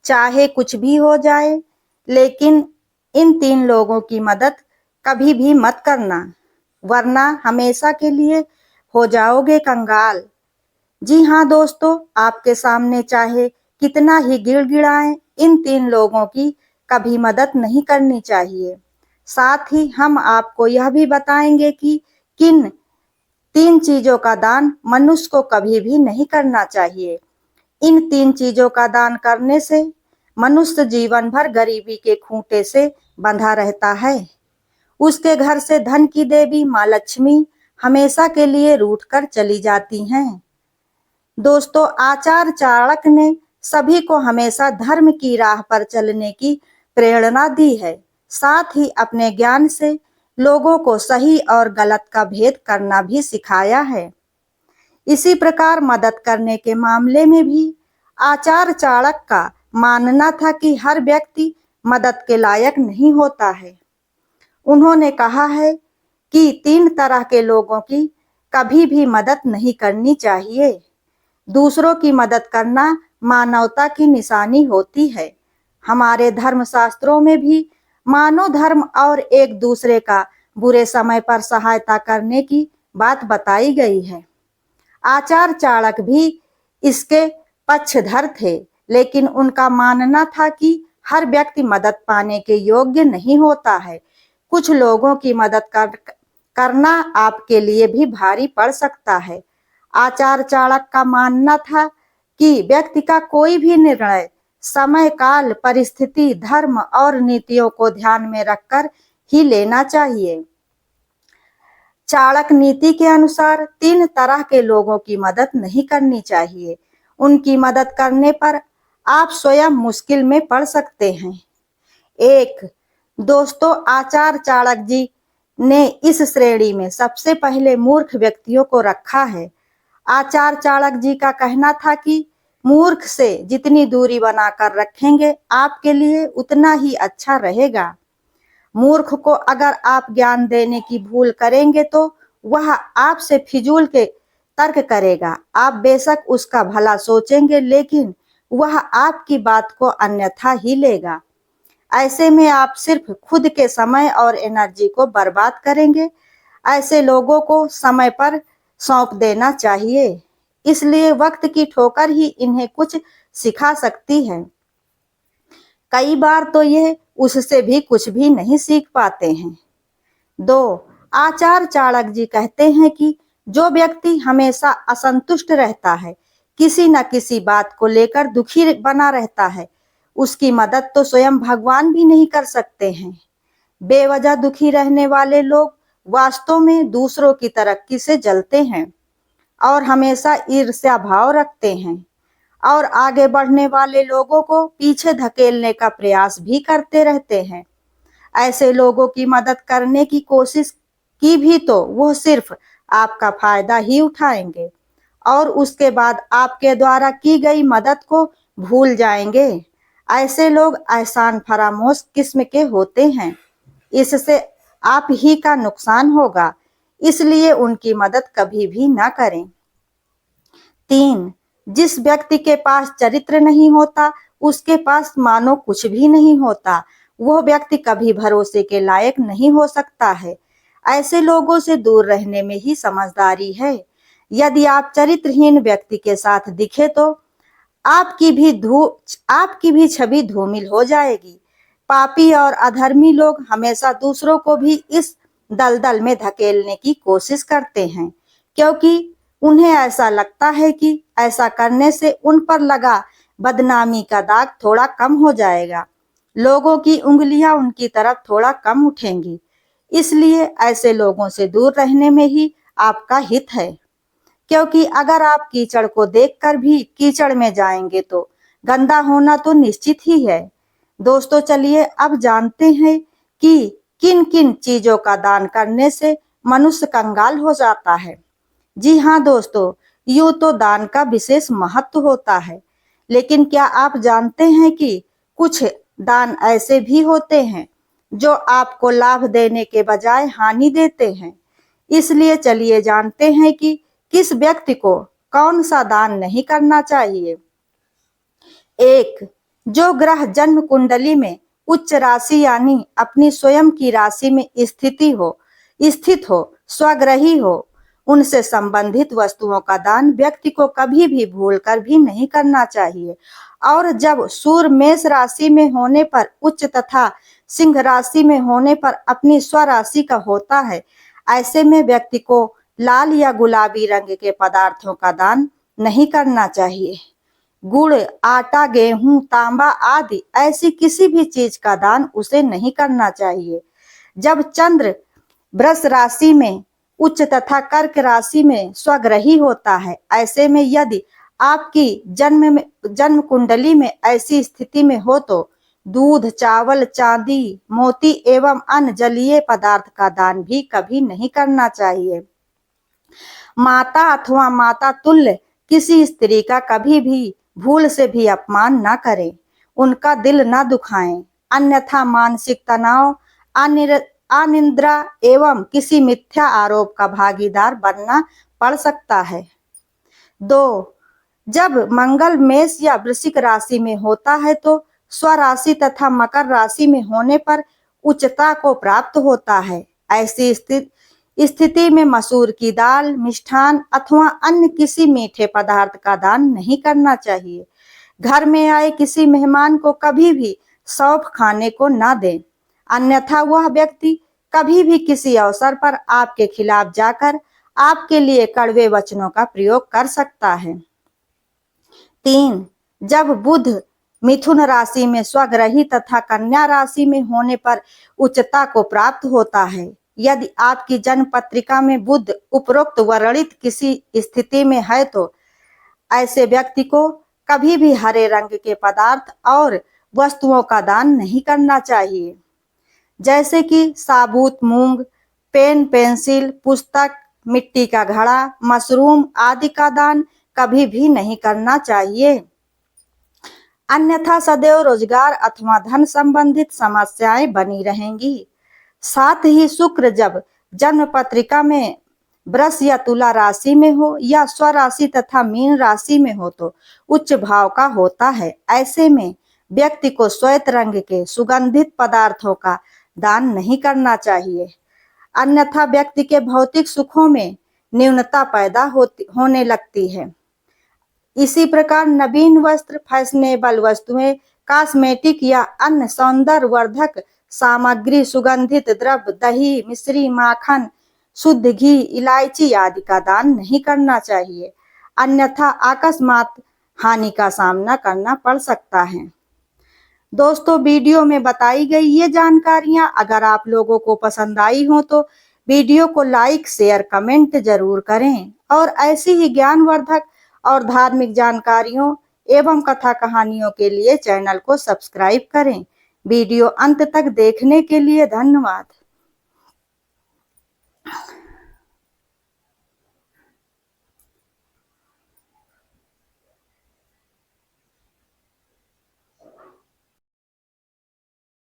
चाहे कुछ भी हो जाए, लेकिन इन 3 लोगों की मदद कभी भी मत करना, वरना हमेशा के लिए हो जाओगे कंगाल। जी हाँ दोस्तों, आपके सामने चाहे कितना ही गिड़गिड़ाएं, इन 3 लोगों की कभी मदद नहीं करनी चाहिए। साथ ही हम आपको यह भी बताएंगे कि किन 3 चीजों का दान मनुष्य को कभी भी नहीं करना चाहिए। इन 3 चीजों का दान करने से मनुष्य जीवन भर गरीबी के खूंटे से बंधा रहता है। उसके घर से धन की देवी माँ लक्ष्मी हमेशा के लिए रूठ कर चली जाती हैं। दोस्तों, आचार्य चाणक्य ने सभी को हमेशा धर्म की राह पर चलने की प्रेरणा दी है। साथ ही अपने ज्ञान से लोगों को सही और गलत का भेद करना भी सिखाया है। इसी प्रकार मदद करने के मामले में भी आचार्य चाणक्य का मानना था कि हर व्यक्ति मदद के लायक नहीं होता है। उन्होंने कहा है कि 3 तरह के लोगों की कभी भी मदद नहीं करनी चाहिए। दूसरों की मदद करना मानवता की निशानी होती है। हमारे धर्मशास्त्रों में भी मानव धर्म और एक दूसरे का बुरे समय पर सहायता करने की बात बताई गई है। आचार्य चाणक्य भी इसके पक्षधर थे, लेकिन उनका मानना था कि हर व्यक्ति मदद पाने के योग्य नहीं होता है। कुछ लोगों की मदद करना आपके लिए भी भारी पड़ सकता है। आचार्य चाणक्य का मानना था कि व्यक्ति का कोई भी निर्णय समय, काल, परिस्थिति, धर्म और नीतियों को ध्यान में रखकर ही लेना चाहिए। चाणक्य नीति के अनुसार 3 तरह के लोगों की मदद नहीं करनी चाहिए। उनकी मदद करने पर आप स्वयं मुश्किल में पड़ सकते हैं। 1, दोस्तों, आचार्य चाणक्य जी ने इस श्रेणी में सबसे पहले मूर्ख व्यक्तियों को रखा है। आचार्य चाणक्य जी का कहना था कि मूर्ख से जितनी दूरी बनाकर रखेंगे आपके लिए उतना ही अच्छा रहेगा। मूर्ख को अगर आप ज्ञान देने की भूल करेंगे तो वह आपसे फिजूल के तर्क करेगा। आप बेशक उसका भला सोचेंगे, लेकिन वह आपकी बात को अन्यथा ही लेगा। ऐसे में आप सिर्फ खुद के समय और एनर्जी को बर्बाद करेंगे। ऐसे लोगों को समय पर सौंप देना चाहिए, इसलिए वक्त की ठोकर ही इन्हें कुछ सिखा सकती है। कई बार तो ये उससे भी कुछ भी नहीं सीख पाते हैं। 2, आचार्य चाणक्य जी कहते हैं कि जो व्यक्ति हमेशा असंतुष्ट रहता है, किसी न किसी बात को लेकर दुखी बना रहता है, उसकी मदद तो स्वयं भगवान भी नहीं कर सकते हैं। बेवजह दुखी रहने वाले लोग वास्तव में दूसरों की तरक्की से जलते हैं और हमेशा ईर्ष्या भाव रखते हैं और आगे बढ़ने वाले लोगों को पीछे धकेलने का प्रयास भी करते रहते हैं। ऐसे लोगों की मदद करने की कोशिश की भी तो वो सिर्फ आपका फायदा ही उठाएंगे और उसके बाद आपके द्वारा की गई मदद को भूल जाएंगे। ऐसे लोग एहसान फरामोश किस्म के होते हैं। इससे आप ही का नुकसान होगा, इसलिए उनकी मदद कभी भी ना करें। 3, जिस व्यक्ति के पास चरित्र नहीं होता, उसके पास मानो कुछ भी नहीं होता। वह व्यक्ति कभी भरोसे के लायक नहीं हो सकता है। ऐसे लोगों से दूर रहने में ही समझदारी है। यदि आप चरित्रहीन व्यक्ति के साथ दिखे तो आपकी भी छवि धूमिल हो जाएगी। पापी और अधर्मी लोग हमेशा दूसरों को भी इस दलदल में धकेलने की कोशिश करते हैं, क्योंकि उन्हें ऐसा लगता है कि ऐसा करने से उन पर लगा बदनामी का दाग थोड़ा कम हो जाएगा, लोगों की उंगलियां उनकी तरफ थोड़ा कम उठेंगी। इसलिए ऐसे लोगों से दूर रहने में ही आपका हित है, क्योंकि अगर आप कीचड़ को देखकर भी कीचड़ में जाएंगे तो गंदा होना तो निश्चित ही है। दोस्तों, चलिए अब जानते हैं कि किन किन चीजों का दान करने से मनुष्य कंगाल हो जाता है। जी हाँ दोस्तों, यूं तो दान का विशेष महत्व होता है, लेकिन क्या आप जानते हैं कि कुछ दान ऐसे भी होते हैं जो आपको लाभ देने के बजाय हानि देते हैं। इसलिए चलिए जानते हैं कि किस व्यक्ति को कौन सा दान नहीं करना चाहिए। 1, जो ग्रह जन्म कुंडली में उच्च राशि यानी अपनी स्वयं की राशि में स्थित हो, स्वग्रही हो, उनसे संबंधित वस्तुओं का दान व्यक्ति को कभी भी भूलकर भी नहीं करना चाहिए। और जब सूर्य मेष राशि में होने पर उच्च तथा सिंह राशि में होने पर अपनी स्वराशि का होता है, ऐसे में व्यक्ति को लाल या गुलाबी रंग के पदार्थों का दान नहीं करना चाहिए। गुड़, आटा, गेहूं, तांबा आदि ऐसी किसी भी चीज का दान उसे नहीं करना चाहिए। जब चंद्र वृष राशि में उच्च तथा कर्क राशि में स्वग्रही होता है, ऐसे में यदि आपकी जन्म कुंडली में ऐसी स्थिति में हो तो दूध, चावल, चांदी, मोती एवं अन्य जलीय पदार्थ का दान भी कभी नहीं करना चाहिए। माता अथवा माता तुल्य किसी स्त्री का कभी भी भूल से भी अपमान न करें, उनका दिल न दुखाएं, अन्यथा मानसिक तनाव, अनिद्रा एवं किसी मिथ्या आरोप का भागीदार बनना पड़ सकता है। 2. जब मंगल मेष या वृश्चिक राशि में होता है तो स्वराशि तथा मकर राशि में होने पर उच्चता को प्राप्त होता है। ऐसी स्थिति में मसूर की दाल, मिष्ठान अथवा अन्य किसी मीठे पदार्थ का दान नहीं करना चाहिए। घर में आए किसी मेहमान को कभी भी सौंफ खाने को न दें, अन्यथा वह व्यक्ति कभी भी किसी अवसर पर आपके खिलाफ जाकर आपके लिए कड़वे वचनों का प्रयोग कर सकता है। 3. जब बुध मिथुन राशि में स्वग्रही तथा कन्या राशि में होने पर उच्चता को प्राप्त होता है। यदि आपकी जन्म पत्रिका में बुध उपरोक्त वर्णित किसी स्थिति में है तो ऐसे व्यक्ति को कभी भी हरे रंग के पदार्थ और वस्तुओं का दान नहीं करना चाहिए, जैसे कि साबुत मूंग, पेन, पेंसिल, पुस्तक, मिट्टी का घड़ा, मशरूम आदि का दान कभी भी नहीं करना चाहिए, अन्यथा सदैव रोजगार अथवा धन संबंधित समस्याएं बनी रहेंगी। साथ ही शुक्र जब जन्म पत्रिका में वृष या तुला राशि में हो या स्वराशि तथा मीन राशि में हो तो उच्च भाव का होता है। ऐसे में व्यक्ति को श्वेत रंग के सुगंधित पदार्थों का दान नहीं करना चाहिए, अन्यथा व्यक्ति के भौतिक सुखों में न्यूनता पैदा होने लगती है। इसी प्रकार नवीन वस्त्र, फैशनेबल वस्तुएं, कॉस्मेटिक या अन्य सौंदर्यवर्धक सामग्री, सुगंधित द्रव्य, दही, मिश्री, माखन, शुद्ध घी, इलायची आदि का दान नहीं करना चाहिए, अन्यथा अकस्मात हानि का सामना करना पड़ सकता है। दोस्तों, वीडियो में बताई गई ये जानकारियां अगर आप लोगों को पसंद आई हो तो वीडियो को लाइक, शेयर, कमेंट जरूर करें और ऐसी ही ज्ञानवर्धक और धार्मिक जानकारियों एवं कथा कहानियों के लिए चैनल को सब्सक्राइब करें। वीडियो अंत तक देखने के लिए धन्यवाद।